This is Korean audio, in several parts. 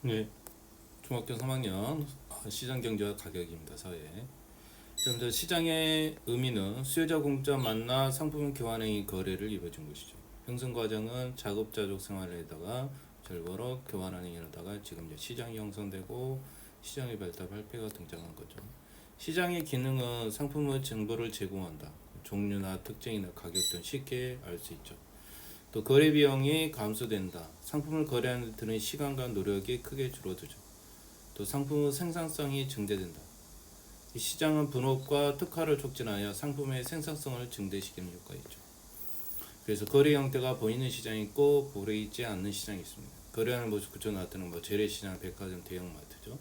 네, 중학교 3학년 시장경제와 가격입니다. 사회. 자, 시장의 의미는 수요자 공짜 만나 상품 교환행위 거래를 이루어진 것이죠. 형성 과정은 자급자족 생활에다가 절거로 교환하는 일하다가 지금 이제 시장이 형성되고 시장의 발달 발표가 등장한 거죠. 시장의 기능은 상품의 정보를 제공한다. 종류나 특징이나 가격 등 쉽게 알 수 있죠. 또 거래 비용이 감소된다. 상품을 거래하는 데 드는 시간과 노력이 크게 줄어들죠. 또 상품의 생산성이 증대된다. 시장은 분업과 특화를 촉진하여 상품의 생산성을 증대시키는 효과가 있죠. 그래서 거래 형태가 보이는 시장이 있고 보이지 않는 시장이 있습니다. 거래하는 모습 그쳐 나타나는 재래시장, 백화점, 대형마트죠.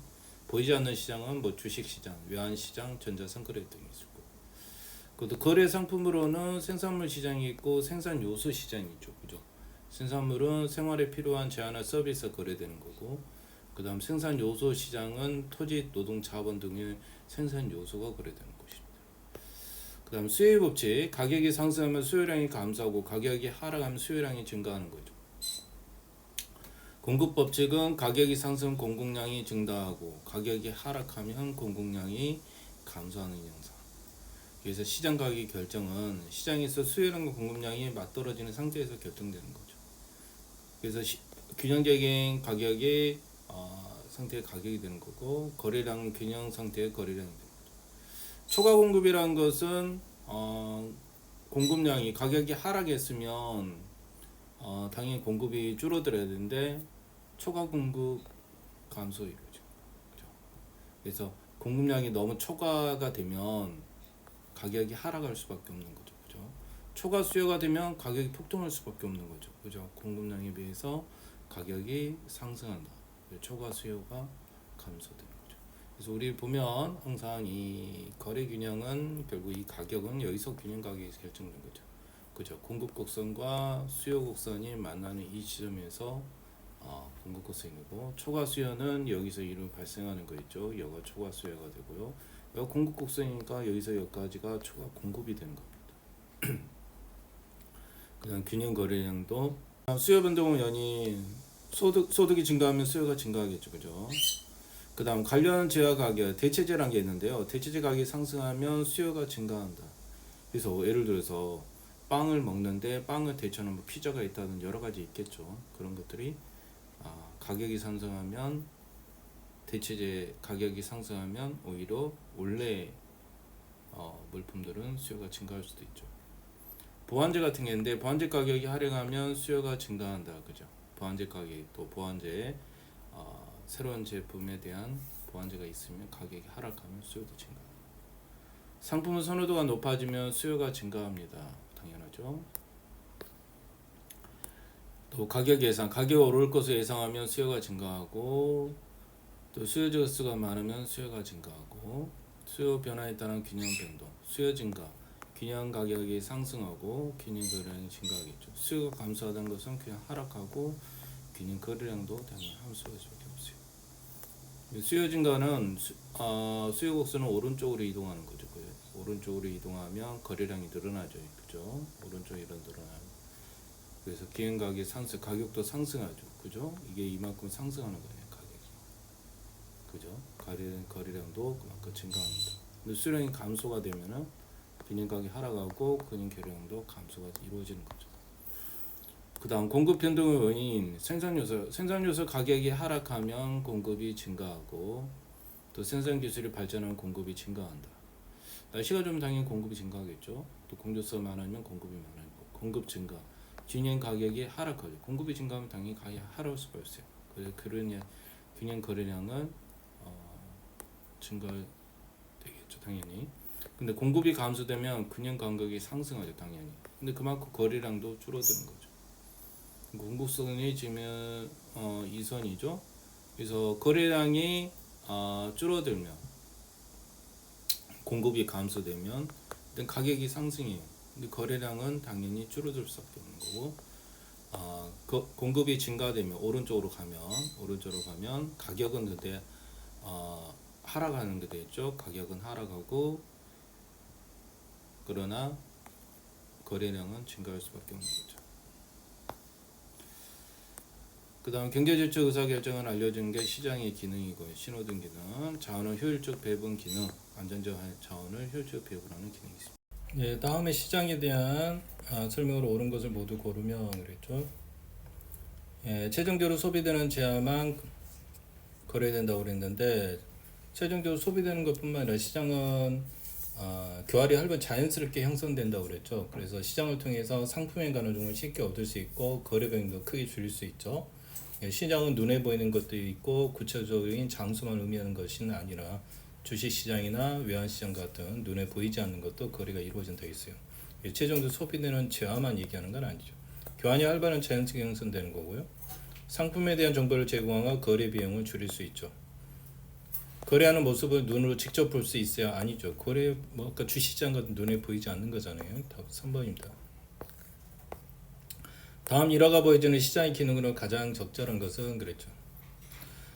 보이지 않는 시장은 주식시장, 외환시장, 전자상거래 등이 있고, 그것도 거래 상품으로는 생산물 시장이 있고 생산 요소 시장이 있죠, 그죠? 생산물은 생활에 필요한 제한화 서비스가 거래되는 거고, 그 다음 생산 요소 시장은 토지, 노동, 자본 등의 생산 요소가 거래되는 것입니다. 그 다음 수요의 법칙, 가격이 상승하면 수요량이 감소하고 가격이 하락하면 수요량이 증가하는 거죠. 공급 법칙은 가격이 상승 공급량이 증가하고 가격이 하락하면 공급량이 감소하는 현상. 그래서 시장 가격 결정은 시장에서 수요량과 공급량이 맞떨어지는 상태에서 결정되는 거죠. 그래서 균형적인 가격이 상태의 가격이 되는 거고, 거래량 균형 상태의 거래량이 되는 거죠. 초과 공급이라는 것은 공급량이 가격이 하락했으면 당연히 공급이 줄어들어야 되는데 초과 공급 감소 이루어져. 그렇죠? 그래서 공급량이 너무 초과가 되면 가격이 하락할 수밖에 없는 거죠. 그죠? 초과 수요가 되면 가격이 폭등할 수밖에 없는 거죠. 그죠? 공급량에 비해서 가격이 상승한다. 초과 수요가 감소되는 거죠. 그래서 우리 보면 항상 이 거래 균형은 결국 이 가격은 여기서 균형 가격에서 결정된 거죠. 그죠? 공급 곡선과 수요 곡선이 만나는 이 지점에서 공급 곡선이고, 초과 수요는 여기서 이루 발생하는 거 있죠. 여가 초과 수요가 되고요. 여가 공급 곡선이니까 여기서 여기까지가 초과 공급이 되는 겁니다. 그다음 균형 거래량도 수요 변동은 연이 소득이 증가하면 수요가 증가하겠죠, 그죠? 그다음 관련 재화 가격 대체재라는 게 있는데요. 대체재 가격이 상승하면 수요가 증가한다. 그래서 예를 들어서 빵을 먹는데 빵을 대체하는 피자가 있다든 여러 가지 있겠죠. 그런 것들이 가격이 상승하면 대체재 가격이 상승하면 오히려 원래 물품들은 수요가 증가할 수도 있죠. 보완제 같은 게 있는데 보완제 가격이 하락하면 수요가 증가한다, 그죠? 보완제 가격 또 보완제 새로운 제품에 대한 보완제가 있으면 가격이 하락하면 수요도 증가. 상품의 선호도가 높아지면 수요가 증가합니다. 당연하죠. 또 가격 예상, 가격이 오를 것을 예상하면 수요가 증가하고, 또 수요 저수가 많으면 수요가 증가하고, 수요 변화에 따른 균형 변동, 수요 증가, 균형 가격이 상승하고 균형 거래량이 증가하겠죠. 수요가 감소하던 것은 그냥 하락하고 균형 거래량도 당연히 함수가 수밖에 없어요. 수요 증가는 수요 곡선은 오른쪽으로 이동하는 거죠. 오른쪽으로 이동하면 거래량이 늘어나죠. 그죠? 오른쪽으로 늘어나요. 그래서 기행 가격 상승, 가격도 상승하죠. 그죠? 이게 이만큼 상승하는 거예요. 가격이. 그죠? 거래량도 그만큼 증가합니다. 근데 수량이 감소가 되면은 균형 가격이 하락하고 균형 거래량도 감소가 이루어지는 거죠. 그 다음 공급 변동의 원인 생산요소 가격이 하락하면 공급이 증가하고, 또 생산 기술이 발전하면 공급이 증가한다. 날씨가 좀 당연히 공급이 증가하겠죠. 또 공급수가 많으면 공급이 많아지고, 공급 증가 균형 가격이 하락하죠. 공급이 증가하면 당연히 가격이 하락할 수가 있어요. 그래서 그런 균형 거래량은 증가되겠죠, 당연히. 근데 공급이 감소되면 균형 간격이 상승하죠, 당연히. 근데 그만큼 거래량도 줄어드는 거죠. 공급선이 지금 이선이죠. 그래서 거래량이 줄어들면, 공급이 감소되면 일단 가격이 상승해요. 근데 거래량은 당연히 줄어들 수밖에 없는 거고, 공급이 증가되면 오른쪽으로 가면 가격은 근데 하락하는 게 되겠죠. 가격은 하락하고, 그러나 거래량은 증가할 수밖에 없는 거죠. 그 다음 경제질적 의사결정을 알려주는 게 시장의 기능이고요. 신호등 기능, 자원을 효율적 배분 기능, 안전적 자원을 효율적 배분하는 기능이 있습니다. 예, 다음에 시장에 대한 설명으로 옳은 것을 모두 고르면 그랬죠. 예, 최종적으로 소비되는 재화만 거래된다고 그랬는데 최종적으로 소비되는 것뿐만 아니라 시장은 교활이 활발 자연스럽게 형성된다고 그랬죠. 그래서 시장을 통해서 상품의 가능성을 쉽게 얻을 수 있고 거래 범위도 크게 줄일 수 있죠. 예, 시장은 눈에 보이는 것도 있고 구체적인 장소만 의미하는 것이 아니라 주식시장이나 외환시장 같은 눈에 보이지 않는 것도 거래가 이루어진다 있어요. 예, 최종적으로 소비되는 재화만 얘기하는 건 아니죠. 교환이 활발한 자연스럽게 형성되는 거고요. 상품에 대한 정보를 제공하고 거래 비용을 줄일 수 있죠. 거래하는 모습을 눈으로 직접 볼 수 있어야 아니죠. 거래 아까 주식시장 같은 눈에 보이지 않는 거잖아요. 답 3번입니다. 다음 일화가 보여주는 시장의 기능으로 가장 적절한 것은 그랬죠.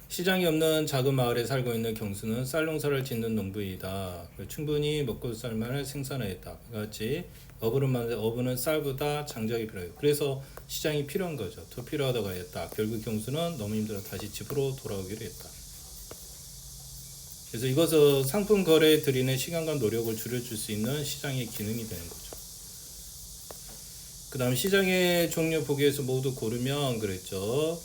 시장이 없는 작은 마을에 살고 있는 경수는 쌀 농사를 짓는 농부이다. 충분히 먹고 살 만을 생산하였다. 같이 어부는 쌀보다 장작이 필요해요. 그래서 시장이 필요한 거죠. 더 필요하다고 했다. 결국 경수는 너무 힘들어 다시 집으로 돌아오기로 했다. 그래서 이것은 상품 거래에 들이는 시간과 노력을 줄여줄 수 있는 시장의 기능이 되는 거죠. 그 다음 시장의 종류 보기에서 모두 고르면 그랬죠.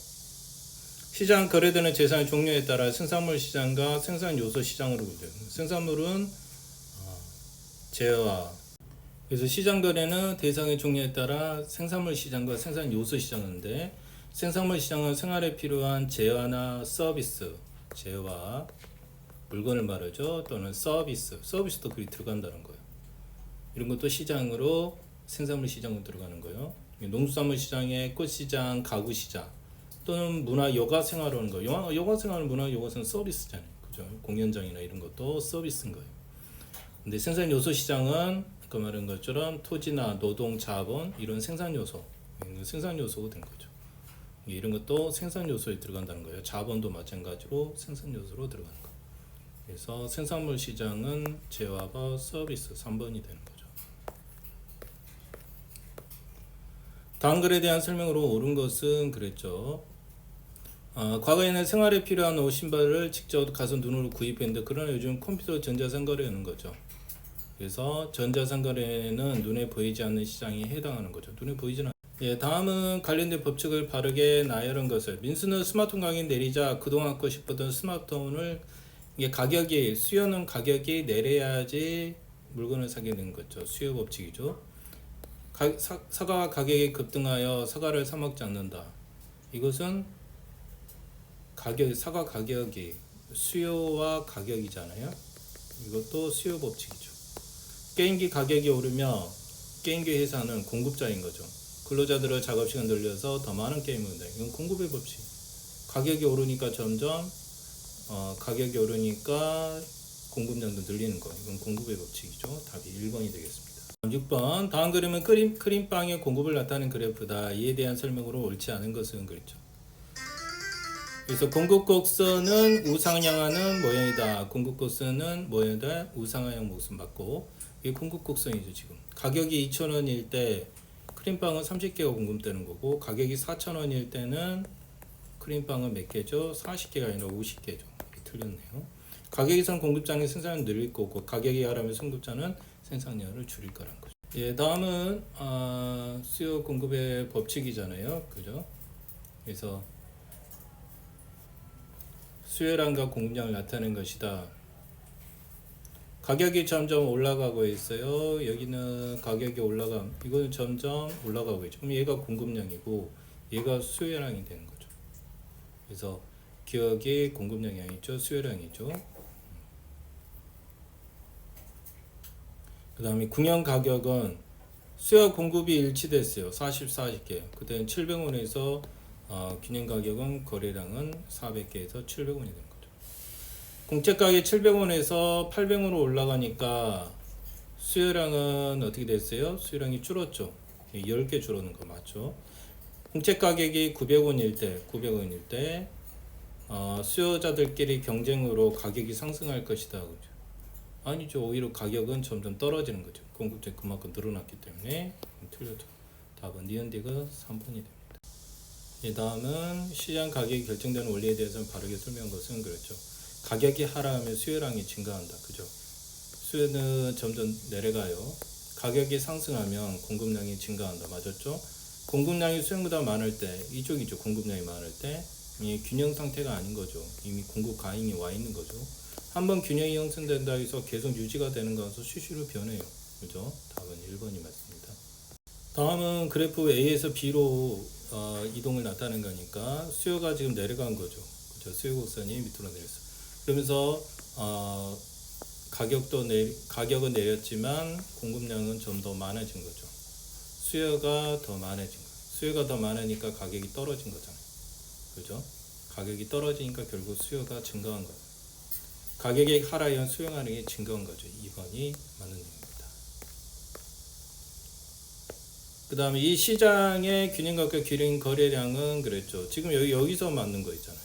시장 거래되는 재산의 종류에 따라 생산물 시장과 생산 요소 시장으로 분류돼요. 생산물은 재화. 그래서 시장 거래는 대상의 종류에 따라 생산물 시장과 생산 요소 시장인데 생산물 시장은 생활에 필요한 재화나 서비스, 재화, 물건을 말하죠. 또는 서비스도 그리 들어간다는 거예요. 이런 것도 시장으로 생산물 시장으로 들어가는 거예요. 농수산물 시장에 꽃시장, 가구시장 또는 문화 여가 생활하는 거. 여가 생활, 문화 여가생 서비스잖아요. 그죠? 공연장이나 이런 것도 서비스인 거예요. 근데 생산 요소 시장은 아까 말한 것처럼 토지나 노동, 자본 이런 생산 요소, 생산 요소가 된 거죠. 이런 것도 생산 요소에 들어간다는 거예요. 자본도 마찬가지로 생산 요소로 들어가는 거예요. 그래서 생산물 시장은 재화가 서비스 3번이 되는 거죠. 다음 글에 대한 설명으로 옳은 것은 그랬죠. 과거에는 생활에 필요한 옷, 신발을 직접 가서 눈으로 구입했는데 그러나 요즘 컴퓨터 전자상거래하는 거죠. 그래서 전자상거래는 눈에 보이지 않는 시장에 해당하는 거죠. 눈에 보이지는 예, 다음은 관련된 법칙을 바르게 나열한 것을 민수는 스마트폰 가격이 내리자 그동안 갖고 싶었던 스마트폰을 이게 가격이 수요는 가격이 내려야지 물건을 사게 되는 거죠. 수요 법칙이죠. 사과 가격이 급등하여 사과를 사 먹지 않는다. 이것은 사과 가격이 수요와 가격이잖아요. 이것도 수요 법칙이죠. 게임기 가격이 오르면 게임기 회사는 공급자인 거죠. 근로자들의 작업시간 늘려서 더 많은 게임을 한다. 이건 공급의 법칙. 가격이 오르니까 점점 가격이 오르니까 공급량도 늘리는 거. 이건 공급의 법칙이죠. 답이 1번이 되겠습니다. 6번 다음 그림은 크림빵의 공급을 나타내는 그래프다. 이에 대한 설명으로 옳지 않은 것은 그랬죠. 그래서 공급 곡선은 우상향하는 모양이다. 공급 곡선은 모양이다. 우상향 모습 맞고 이게 공급 곡선이죠. 지금 가격이 2,000원일 때 크림빵은 30개가 공급되는 거고 가격이 4,000원일 때는 크림빵은 몇 개죠? 40개가 아니라 50개죠. 틀렸네요. 가격이 공급자는 생산을 늘릴 거고 가격이 하락하면 공급자는 생산량을 줄일 거란 거죠. 예, 다음은 수요 공급의 법칙이잖아요. 그죠? 그래서 수요량과 공급량을 나타내는 것이다. 가격이 점점 올라가고 있어요. 여기는 가격이 이거는 점점 올라가고 있죠. 그럼 얘가 공급량이고 얘가 수요량이 되는 거죠. 그래서 기억이 공급량이죠. 수요량이죠. 그 다음에 궁형 가격은 수요 공급이 일치됐어요. 40개. 그때는 700원에서 균형 가격은 거래량은 400개에서 700원이 되는 거죠. 공채 가격이 700원에서 800원으로 올라가니까 수요량은 어떻게 됐어요? 수요량이 줄었죠. 10개 줄어든 거 맞죠? 공채 가격이 900원일 때 수요자들끼리 경쟁으로 가격이 상승할 것이다. 그죠? 아니죠. 오히려 가격은 점점 떨어지는 거죠. 공급량이 그만큼 늘어났기 때문에 틀렸죠. 답은 니은디가 3번이 됩니다. 이 다음은 시장 가격이 결정되는 원리에 대해서 바르게 설명한 것은 그렇죠. 가격이 하락하면 수요량이 증가한다. 그죠? 수요는 점점 내려가요. 가격이 상승하면 공급량이 증가한다. 맞았죠? 공급량이 수요보다 많을 때, 이쪽이죠. 공급량이 많을 때, 이 균형 상태가 아닌 거죠. 이미 공급 과잉이 와 있는 거죠. 한번 균형이 형성된다 해서 계속 유지가 되는 거라서 수시로 변해요. 그죠? 답은 1번이 맞습니다. 다음은 그래프 A에서 B로 이동을 나타낸 거니까 수요가 지금 내려간 거죠. 그죠? 수요 곡선이 밑으로 내렸어. 그러면서 가격은 내렸지만 공급량은 좀 더 많아진 거죠. 수요가 더 많아진 거예요. 수요가 더 많으니까 가격이 떨어진 거잖아요. 그죠? 가격이 떨어지니까 결국 수요가 증가한 거예요. 가격이 하락하면 수요량이 증가한 거죠. 2번이 맞는 얘기입니다. 그 다음에 이 시장의 균형가격 균형 거래량은 그랬죠. 지금 여기서 맞는 거 있잖아요.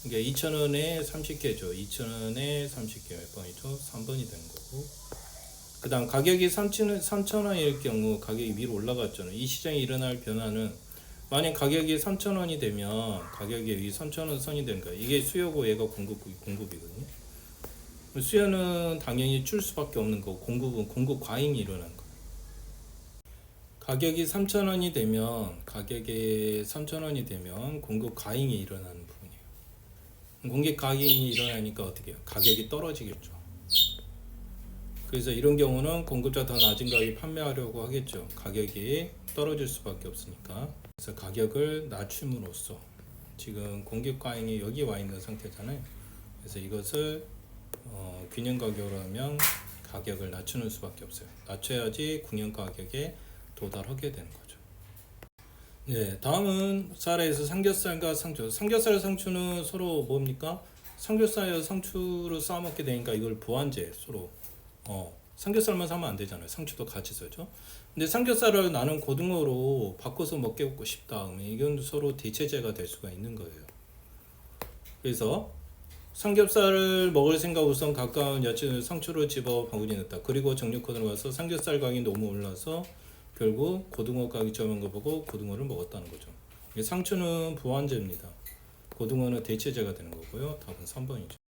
그러니까 2,000원에 30개죠. 2,000원에 30개 몇 번이죠? 3번이 되는 거고. 그 다음 가격이 3,000원일 경우 가격이 위로 올라갔잖아요. 이 시장에 일어날 변화는 만약 가격이 3,000원이 되면 가격이 3,000원 선이 되는 거예요. 이게 수요고 얘가 공급이거든요. 수요는 당연히 줄 수밖에 없는 거고 공급은 공급 과잉이 일어나는 거예요. 가격이 3,000원이 되면 공급 과잉이 일어나는 부분이에요. 공급 과잉이 일어나니까 어떻게 해요? 가격이 떨어지겠죠. 그래서 이런 경우는 공급자 더 낮은 가격에 판매하려고 하겠죠. 가격이 떨어질 수밖에 없으니까. 그래서 가격을 낮춤으로써 지금 공급 과잉이 여기 와 있는 상태잖아요. 그래서 이것을 균형 가격으로 하면 가격을 낮추는 수밖에 없어요. 낮춰야지 균형 가격에 도달하게 되는 거죠. 네, 다음은 쌀에서 삼겹살과 상추. 삼겹살 상추는 서로 뭡니까? 삼겹살과 상추를 싸 먹게 되니까 이걸 보완제 서로. 삼겹살만 사면 안 되잖아요. 상추도 같이 써죠. 근데 삼겹살을 나는 고등어로 바꿔서 먹고 싶다 하면 이건 서로 대체제가 될 수가 있는 거예요. 그래서 삼겹살을 먹을 생각 우선 가까운 야채 상추를 집어 바구니에 넣었다. 그리고 정육권으로 가서 삼겹살 가격이 너무 올라서 결국 고등어 가격이 저렴한 거 보고 고등어를 먹었다는 거죠. 상추는 보완제입니다. 고등어는 대체제가 되는 거고요. 답은 3번이죠.